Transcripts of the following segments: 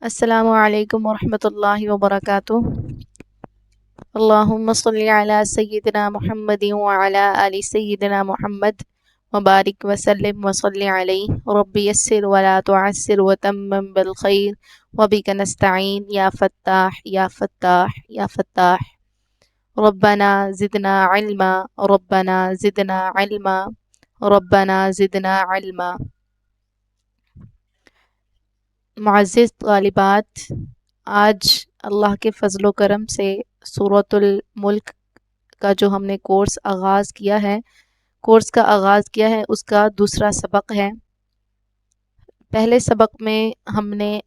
السلام علیکم ورحمۃ اللہ وبرکاتہ۔ اللہم صلی علی سیدنا محمد وعلی آل سیدنا محمد وبارک وسلم وصلی علیہ رب یسر ولا تعسر وتمم بالخیر وبک نستعین یا فتاح یا فتاح یا فتاح۔ ربنا زدنا علما ربنا زدنا علما ربنا زدنا علما۔ معزز طالبات، آج اللہ کے فضل و کرم سے سورۃ الملک کا جو ہم نے کورس کا آغاز کیا ہے اس کا دوسرا سبق ہے۔ پہلے سبق میں ہم نے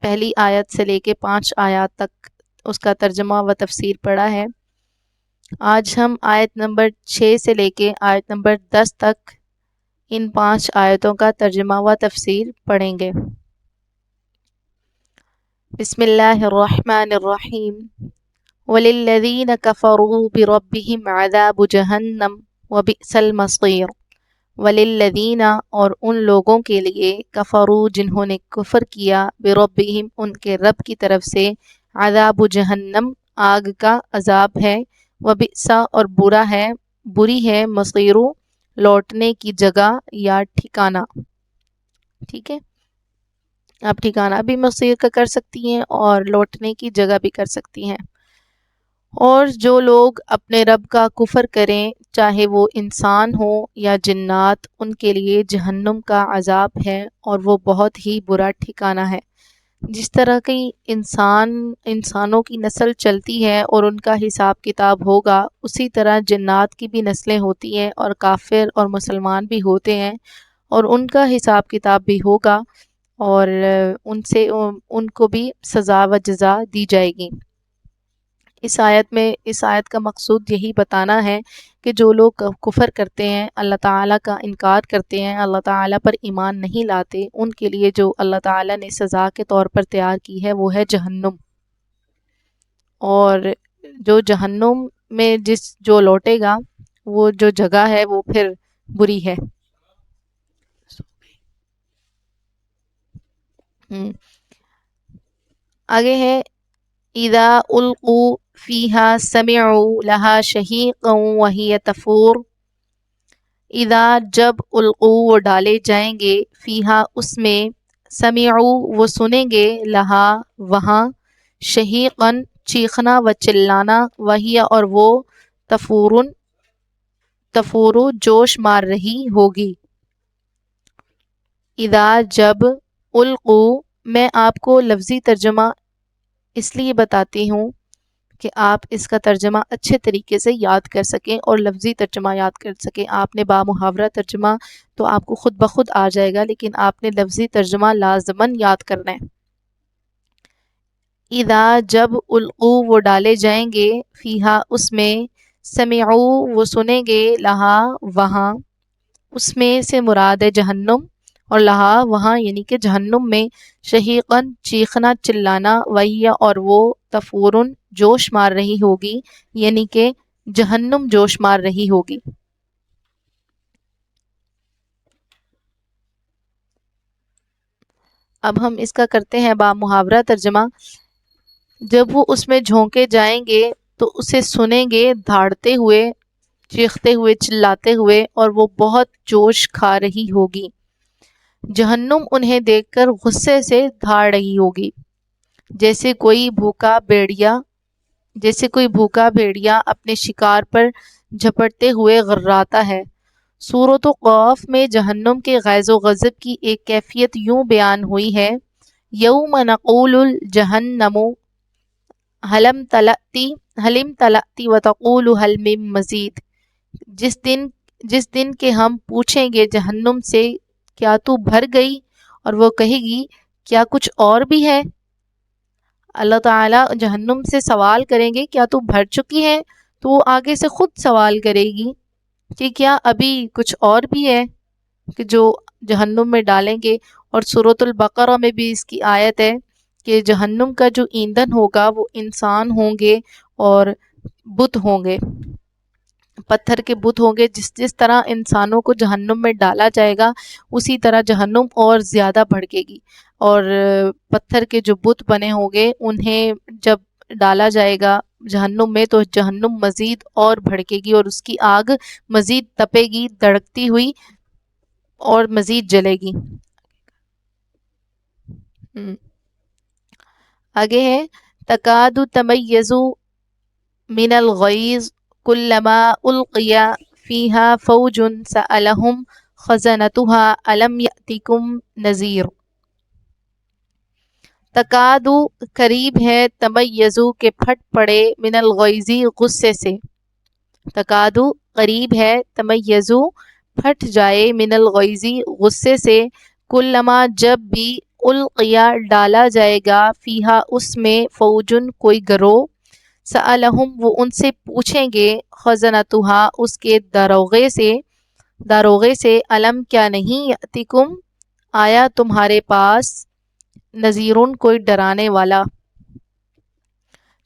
پہلی آیت سے لے کے 5 آیات تک اس کا ترجمہ و تفسیر پڑھا ہے۔ آج ہم آیت نمبر 6 سے لے کے آیت نمبر 10 تک ان 5 آیتوں کا ترجمہ و تفسیر پڑھیں گے۔ بسم اللہ الرحمن الرحیم۔ وَلِلَّذِينَ كَفَرُوا بِرَبِّهِمْ عَذَابُ جَهَنَّمَ وَبِئْسَ الْمَصِيرُ۔ وَلِلَّذِينَ اور ان لوگوں کے لیے کفروا جنہوں نے کفر کیا بربہم ان کے رب کی طرف سے عذاب جہنم آگ کا عذاب ہے، وبئس اور بری ہے مصیرو لوٹنے کی جگہ یا ٹھکانہ۔ ٹھیک ہے، آپ ٹھکانہ بھی مصیر کا کر سکتی ہیں اور لوٹنے کی جگہ بھی کر سکتی ہیں۔ اور جو لوگ اپنے رب کا کفر کریں، چاہے وہ انسان ہو یا جنات، ان کے لیے جہنم کا عذاب ہے اور وہ بہت ہی برا ٹھکانہ ہے۔ جس طرح کی انسانوں کی نسل چلتی ہے اور ان کا حساب کتاب ہوگا، اسی طرح جنات کی بھی نسلیں ہوتی ہیں اور کافر اور مسلمان بھی ہوتے ہیں، اور ان کا حساب کتاب بھی ہوگا اور ان کو بھی سزا و جزا دی جائے گی۔ اس آیت کا مقصود یہی بتانا ہے کہ جو لوگ کفر کرتے ہیں، اللہ تعالیٰ کا انکار کرتے ہیں، اللہ تعالیٰ پر ایمان نہیں لاتے، ان کے لیے جو اللہ تعالیٰ نے سزا کے طور پر تیار کی ہے وہ ہے جہنم۔ اور جو جہنم میں جو لوٹے گا، وہ جو جگہ ہے وہ پھر بری ہے۔ آگے ہے اذا القوا فیہا سمعوا لہا شہیقا وہی تفور۔ اذا جب القوا وہ ڈالے جائیں گے، فیہا اس میں، سمعوا وہ سنیں گے، لہا وہاں، شہیقا چیخنا و چلانا، وہی اور وہ، تفور جوش مار رہی ہوگی۔ اذا جب، القوا میں آپ کو لفظی ترجمہ اس لیے بتاتی ہوں کہ آپ اس کا ترجمہ اچھے طریقے سے یاد کر سکیں اور لفظی ترجمہ یاد کر سکیں۔ آپ نے بامحاورہ ترجمہ تو آپ کو خود بخود آ جائے گا، لیکن آپ نے لفظی ترجمہ لازماً یاد کرنا ہے۔ اذا جب القوا وہ ڈالے جائیں گے، فیہا اس میں، سمعوا وہ سنیں گے، لہا وہاں، اس میں سے مراد ہے جہنم، اور لہا وہاں یعنی کہ جہنم میں، شہیقاً چیخنا چلانا، وہی اور وہ، تفورن جوش مار رہی ہوگی، یعنی کہ جہنم جوش مار رہی ہوگی۔ اب ہم اس کا کرتے ہیں بامحاورہ ترجمہ۔ جب وہ اس میں جھونکے جائیں گے تو اسے سنیں گے دھاڑتے ہوئے، چیختے ہوئے، چلاتے ہوئے، اور وہ بہت جوش کھا رہی ہوگی۔ جہنم انہیں دیکھ کر غصے سے دھاڑ رہی ہوگی، جیسے کوئی بھوکا بھیڑیا اپنے شکار پر جھپٹتے ہوئے غراتا ہے۔ سورۃ قاف میں جہنم کے غیظ و غضب کی ایک کیفیت یوں بیان ہوئی ہے: یوم نقول الجہنم حلم تلأتی وتقول حل من مزید۔ جس دن کہ ہم پوچھیں گے جہنم سے، کیا تو بھر گئی، اور وہ کہے گی کیا کچھ اور بھی ہے۔ اللہ تعالیٰ جہنم سے سوال کریں گے کیا تو بھر چکی ہے، تو وہ آگے سے خود سوال کرے گی کہ کیا ابھی کچھ اور بھی ہے کہ جو جہنم میں ڈالیں گے۔ اور سورۃ البقرہ میں بھی اس کی آیت ہے کہ جہنم کا جو ایندھن ہوگا وہ انسان ہوں گے اور بت ہوں گے۔ پتھر کے بت ہوں گے، جس جس طرح انسانوں کو جہنم میں ڈالا جائے گا اسی طرح جہنم اور زیادہ بھڑکے گی، اور پتھر کے جو بت بنے ہوں گے انہیں جب ڈالا جائے گا جہنم میں تو جہنم مزید اور بھڑکے گی اور اس کی آگ مزید تپے گی دھڑکتی ہوئی اور مزید جلے گی۔ آگے ہے تکاد تمیز من الغیظ کلما القی فیہا فوج سألہم خزنتها الم یأتکم نذیر۔ تکادو قریب ہے، تمیزو کے پھٹ پڑے، من الغیظ غصے سے، تکادو قریب ہے، تمیزو پھٹ جائے، من الغیظ غصے سے، کلما جب بھی، القیا ڈالا جائے گا، فیہا اس میں، فوجن کوئی گروہ، سألہم وہ ان سے پوچھیں گے، خزنتہا اس کے داروغے سے، علم کیا نہیں، یأتکم آیا تمہارے پاس، نذیرن کوئی ڈرانے والا۔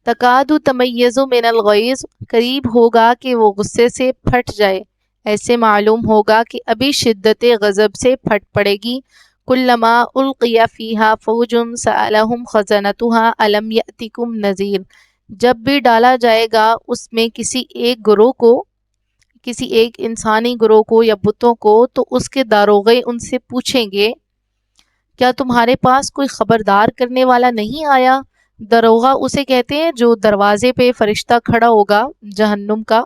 تکاد تمیز من الغیظ قریب ہوگا کہ وہ غصے سے پھٹ جائے، ایسے معلوم ہوگا کہ ابھی شدت غضب سے پھٹ پڑے گی۔ کلما القی فیہا فوج سألہم خزنتہا الم یأتکم نذیر، جب بھی ڈالا جائے گا اس میں کسی ایک گروہ کو، کسی ایک انسانی گروہ کو یا بتوں کو، تو اس کے داروغے ان سے پوچھیں گے کیا تمہارے پاس کوئی خبردار کرنے والا نہیں آیا؟ داروغہ اسے کہتے ہیں جو دروازے پہ فرشتہ کھڑا ہوگا جہنم کا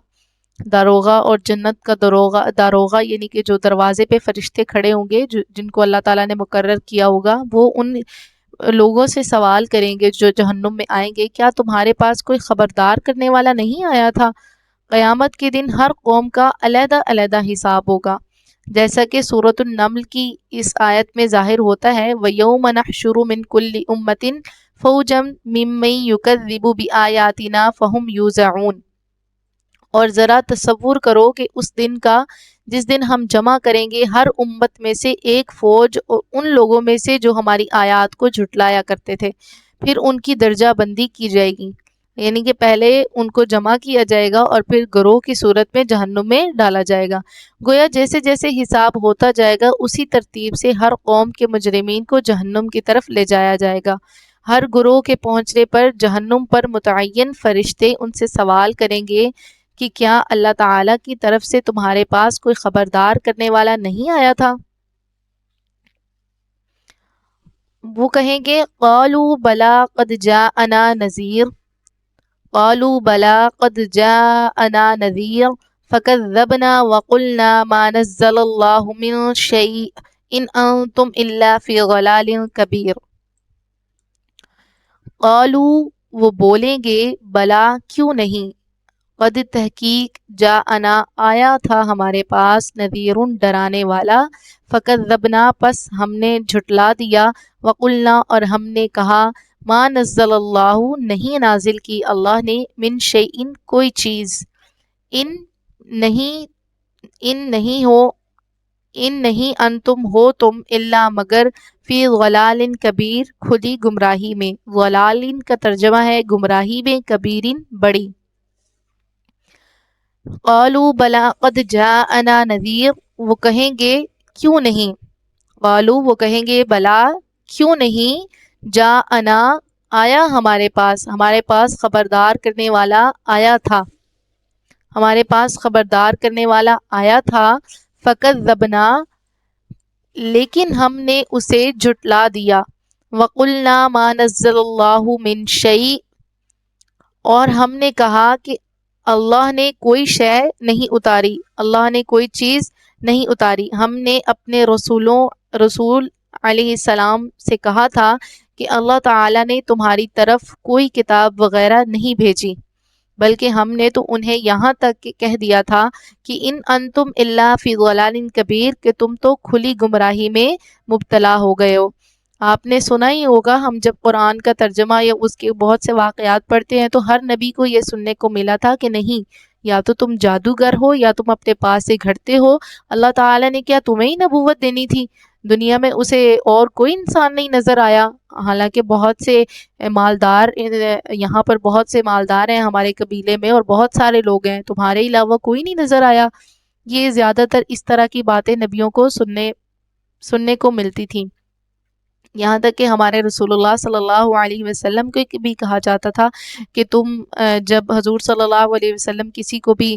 داروغہ، اور جنت کا داروغہ یعنی کہ جو دروازے پہ فرشتے کھڑے ہوں گے جن کو اللہ تعالیٰ نے مقرر کیا ہوگا، وہ ان لوگوں سے سوال کریں گے جو جہنم میں آئیں گے، کیا تمہارے پاس کوئی خبردار کرنے والا نہیں آیا تھا؟ قیامت کے دن ہر قوم کا علیحدہ علیحدہ حساب ہوگا، جیسا کہ سورۃ النمل کی اس آیت میں ظاہر ہوتا ہے، وَيَوْمَ نَحْشُرُ مِنْ كُلِّ أُمَّةٍ فَوْجًا مِّمَّن يُكَذِّبُ بِآيَاتِنَا فَهُمْ يُوزَعُونَ۔ اور ذرا تصور کرو کہ اس دن کا جس دن ہم جمع کریں گے ہر امت میں سے ایک فوج ان لوگوں میں سے جو ہماری آیات کو جھٹلایا کرتے تھے، پھر ان کی درجہ بندی کی جائے گی، یعنی کہ پہلے ان کو جمع کیا جائے گا اور پھر گروہ کی صورت میں جہنم میں ڈالا جائے گا۔ گویا جیسے جیسے حساب ہوتا جائے گا اسی ترتیب سے ہر قوم کے مجرمین کو جہنم کی طرف لے جایا جائے گا۔ ہر گروہ کے پہنچنے پر جہنم پر متعین فرشتے ان سے سوال کریں گے کہ کیا اللہ تعالیٰ کی طرف سے تمہارے پاس کوئی خبردار کرنے والا نہیں آیا تھا؟ وہ کہیں گے قالوا بلا قد جاءنا نذیر، قالوا بلا قد جاءنا نذیر فکذبنا وقلنا ما نزل اللہ من شیء ان انتم الا فی ضلال کبیر۔ قالوا وہ بولیں گے، بلا کیوں نہیں، قد تحقیق، جاءنا آیا تھا ہمارے پاس، نذیر ڈرانے والا، فکذبنا پس ہم نے جھٹلا دیا، وقلنا اور ہم نے کہا، ما نزل اللہ نہیں نازل کی اللہ نے، من شیء کوئی چیز، ان نہیں انتم ہو تم، الا مگر، فی ضلال کبیر کھلی گمراہی میں، ضلال کا ترجمہ ہے گمراہی میں، کبیر بڑی۔ قالوا بلا قد جاءنا نذیر وہ کہیں گے کیوں نہیں، قالوا وہ کہیں گے بلا کیوں نہیں، جاءنا آیا ہمارے پاس خبردار کرنے والا آیا تھا، ہمارے پاس خبردار کرنے والا آیا تھا، فکذبنا لیکن ہم نے اسے جھٹلا دیا، وقلنا ما نزل اللہ من شیء اور ہم نے کہا کہ اللہ نے کوئی شے نہیں اتاری، اللہ نے کوئی چیز نہیں اتاری۔ ہم نے اپنے رسول علیہ السلام سے کہا تھا کہ اللہ تعالیٰ نے تمہاری طرف کوئی کتاب وغیرہ نہیں بھیجی، بلکہ ہم نے تو انہیں یہاں تک کہہ دیا تھا کہ ان انتم الا فی ضلال کبیر کہ تم تو کھلی گمراہی میں مبتلا ہو گئے ہو۔ آپ نے سنا ہی ہوگا، ہم جب قرآن کا ترجمہ یا اس کے بہت سے واقعات پڑھتے ہیں تو ہر نبی کو یہ سننے کو ملا تھا کہ نہیں، یا تو تم جادوگر ہو یا تم اپنے پاس سے گھڑتے ہو، اللہ تعالیٰ نے کیا تمہیں ہی نبوت دینی تھی؟ دنیا میں اسے اور کوئی انسان نہیں نظر آیا، حالانکہ بہت سے مالدار یہاں پر بہت سے مالدار ہیں ہمارے قبیلے میں اور بہت سارے لوگ ہیں، تمہارے علاوہ کوئی نہیں نظر آیا۔ یہ زیادہ تر اس طرح کی باتیں نبیوں کو سننے کو ملتی تھیں، یہاں تک کہ ہمارے رسول اللہ صلی اللہ علیہ وسلم کو بھی کہا جاتا تھا کہ تم جب حضور صلی اللہ علیہ وسلم کسی کو بھی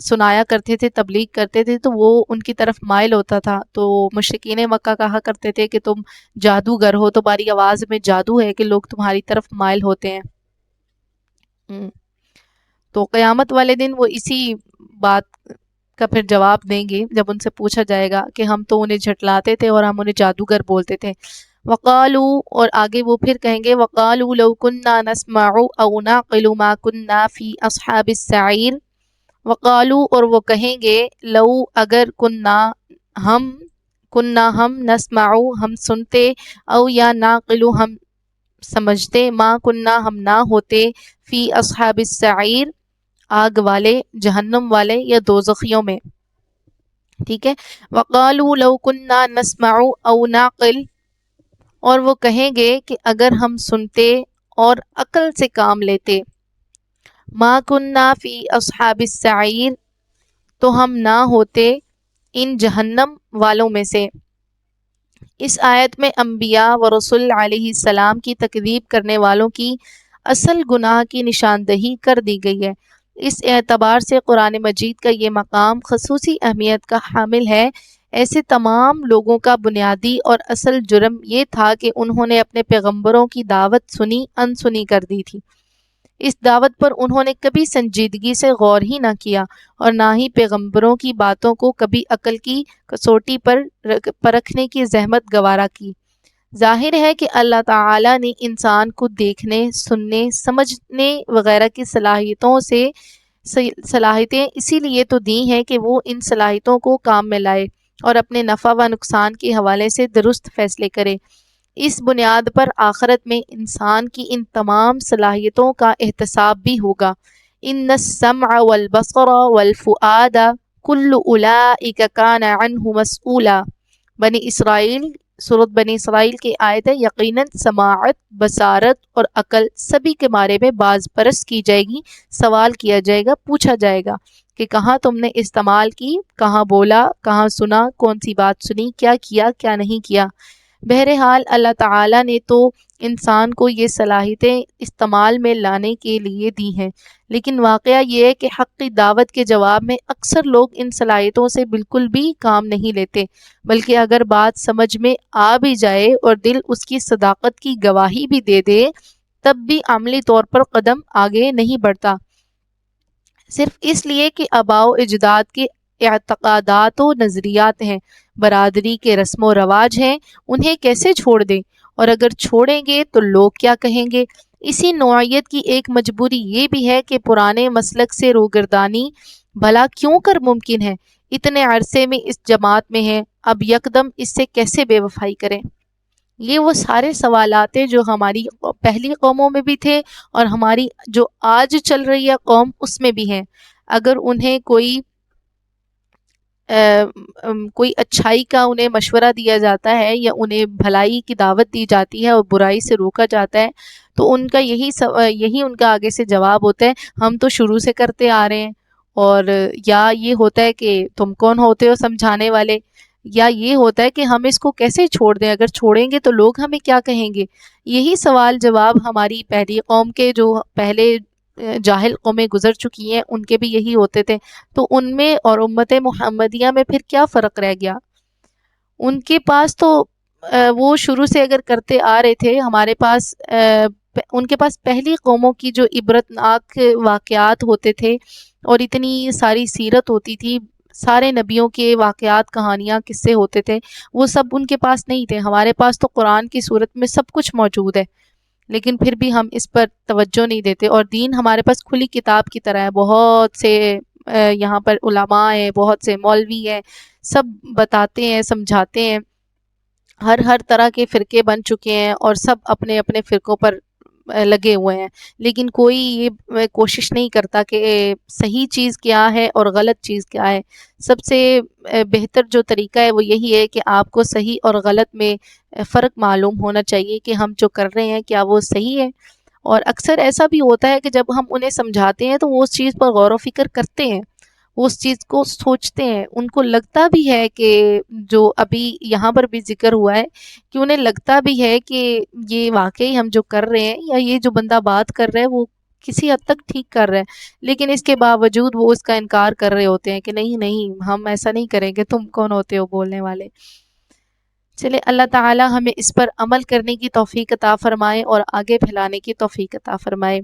سنایا کرتے تھے، تبلیغ کرتے تھے، تو وہ ان کی طرف مائل ہوتا تھا، تو مشرکین مکہ کہا کرتے تھے کہ تم جادوگر ہو، تمہاری آواز میں جادو ہے کہ لوگ تمہاری طرف مائل ہوتے ہیں۔ تو قیامت والے دن وہ اسی بات کا پھر جواب دیں گے جب ان سے پوچھا جائے گا کہ ہم تو انہیں جھٹلاتے تھے اور ہم انہیں جادوگر بولتے تھے۔ وقالو، اور آگے وہ پھر کہیں گے وقالو لو کننا نسمع او نعقل ما کننا فی اصحاب السعیر، وقالو، اور وہ کہیں گے لو، اگر ہم نسمع، ہم سنتے، او یا ناقلو، ہم سمجھتے، ما کننا، ہم نہ ہوتے، فی اصحاب السعیر، آگ والے، جہنم والے یا دوزخیوں میں، ٹھیک ہے۔ وقالو لو کننا نسمع او ناقل، اور وہ کہیں گے کہ اگر ہم سنتے اور عقل سے کام لیتے، ما کننا فی اصحاب السعیر، تو ہم نہ ہوتے ان جہنم والوں میں سے۔ اس آیت میں انبیاء و رسول علیہ السلام کی تکذیب کرنے والوں کی اصل گناہ کی نشاندہی کر دی گئی ہے۔ اس اعتبار سے قرآن مجید کا یہ مقام خصوصی اہمیت کا حامل ہے۔ ایسے تمام لوگوں کا بنیادی اور اصل جرم یہ تھا کہ انہوں نے اپنے پیغمبروں کی دعوت سنی انسنی کر دی تھی۔ اس دعوت پر انہوں نے کبھی سنجیدگی سے غور ہی نہ کیا اور نہ ہی پیغمبروں کی باتوں کو کبھی عقل کی کسوٹی پر پرکھنے کی زحمت گوارا کی۔ ظاہر ہے کہ اللہ تعالیٰ نے انسان کو دیکھنے، سننے، سمجھنے وغیرہ کی صلاحیتیں اسی لیے تو دی ہیں کہ وہ ان صلاحیتوں کو کام میں لائے اور اپنے نفع و نقصان کے حوالے سے درست فیصلے کرے۔ اس بنیاد پر آخرت میں انسان کی ان تمام صلاحیتوں کا احتساب بھی ہوگا۔ ان السمع والبصر والفؤاد کل اولئک کان عنہ مسئولا، بنی اسرائیل، سورۃ بنی اسرائیل کی آیت ہے، یقیناً سماعت، بصارت اور عقل سبھی کے بارے میں باز پرس کی جائے گی، سوال کیا جائے گا، پوچھا جائے گا کہ کہاں تم نے استعمال کی، کہاں بولا، کہاں سنا، کون سی بات سنی، کیا کیا، کیا نہیں کیا۔ بہرحال اللہ تعالیٰ نے تو انسان کو یہ صلاحیتیں استعمال میں لانے کے لیے دی ہیں، لیکن واقعہ یہ ہے کہ حق کی دعوت کے جواب میں اکثر لوگ ان صلاحیتوں سے بالکل بھی کام نہیں لیتے، بلکہ اگر بات سمجھ میں آ بھی جائے اور دل اس کی صداقت کی گواہی بھی دے دے، تب بھی عملی طور پر قدم آگے نہیں بڑھتا، صرف اس لیے کہ آباء و اجداد کے اعتقادات و نظریات ہیں، برادری کے رسم و رواج ہیں، انہیں کیسے چھوڑ دیں، اور اگر چھوڑیں گے تو لوگ کیا کہیں گے۔ اسی نوعیت کی ایک مجبوری یہ بھی ہے کہ پرانے مسلک سے روگردانی بھلا کیوں کر ممکن ہے، اتنے عرصے میں اس جماعت میں ہیں، اب یکدم اس سے کیسے بے وفائی کریں۔ یہ وہ سارے سوالات ہیں جو ہماری پہلی قوموں میں بھی تھے اور ہماری جو آج چل رہی ہے قوم اس میں بھی ہیں۔ اگر انہیں کوئی اچھائی کا انہیں مشورہ دیا جاتا ہے یا انہیں بھلائی کی دعوت دی جاتی ہے اور برائی سے روکا جاتا ہے تو ان کا یہی ان کا آگے سے جواب ہوتا ہے، ہم تو شروع سے کرتے آ رہے ہیں، اور یا یہ ہوتا ہے کہ تم کون ہوتے ہو سمجھانے والے، یا یہ ہوتا ہے کہ ہم اس کو کیسے چھوڑ دیں، اگر چھوڑیں گے تو لوگ ہمیں کیا کہیں گے۔ یہی سوال جواب ہماری پہلی قوم کے جو پہلے جاہل قومیں گزر چکی ہیں ان کے بھی یہی ہوتے تھے، تو ان میں اور امت محمدیہ میں پھر کیا فرق رہ گیا۔ ان کے پاس تو وہ شروع سے اگر کرتے آ رہے تھے، ہمارے پاس ان کے پاس پہلی قوموں کی جو عبرتناک واقعات ہوتے تھے اور اتنی ساری سیرت ہوتی تھی، سارے نبیوں کے واقعات، کہانیاں، قصے ہوتے تھے، وہ سب ان کے پاس نہیں تھے۔ ہمارے پاس تو قرآن کی صورت میں سب کچھ موجود ہے، لیکن پھر بھی ہم اس پر توجہ نہیں دیتے، اور دین ہمارے پاس کھلی کتاب کی طرح ہے، بہت سے یہاں پر علماء ہیں، بہت سے مولوی ہیں، سب بتاتے ہیں، سمجھاتے ہیں، ہر طرح کے فرقے بن چکے ہیں اور سب اپنے اپنے فرقوں پر لگے ہوئے ہیں، لیکن کوئی یہ کوشش نہیں کرتا کہ صحیح چیز کیا ہے اور غلط چیز کیا ہے۔ سب سے بہتر جو طریقہ ہے وہ یہی ہے کہ آپ کو صحیح اور غلط میں فرق معلوم ہونا چاہیے کہ ہم جو کر رہے ہیں کیا وہ صحیح ہے۔ اور اکثر ایسا بھی ہوتا ہے کہ جب ہم انہیں سمجھاتے ہیں تو وہ اس چیز پر غور و فکر کرتے ہیں، وہ اس چیز کو سوچتے ہیں، ان کو لگتا بھی ہے کہ جو ابھی یہاں پر بھی ذکر ہوا ہے کہ انہیں لگتا بھی ہے کہ یہ واقعی ہم جو کر رہے ہیں یا یہ جو بندہ بات کر رہا ہے وہ کسی حد تک ٹھیک کر رہا ہے، لیکن اس کے باوجود وہ اس کا انکار کر رہے ہوتے ہیں کہ نہیں نہیں ہم ایسا نہیں کریں گے، تم کون ہوتے ہو بولنے والے۔ چلے اللہ تعالی ہمیں اس پر عمل کرنے کی توفیق عطا فرمائے اور آگے پھیلانے کی توفیق عطا فرمائے۔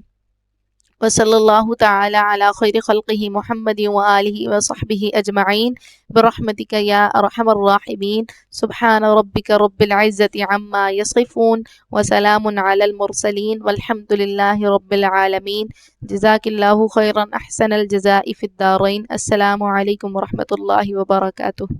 وصلی اللہ تعالی علی خیر خلقہ محمد وآلہ وصحبہ اجمعین برحمتک یا ارحم الراحمین۔ سبحان ربک رب العزة عما یصفون وسلام علی المرسلین والحمد للہ رب العالمین۔ جزاک اللہ خیرا احسن الجزاء فی الدارین۔ السلام علیکم ورحمۃ اللہ وبرکاتہ۔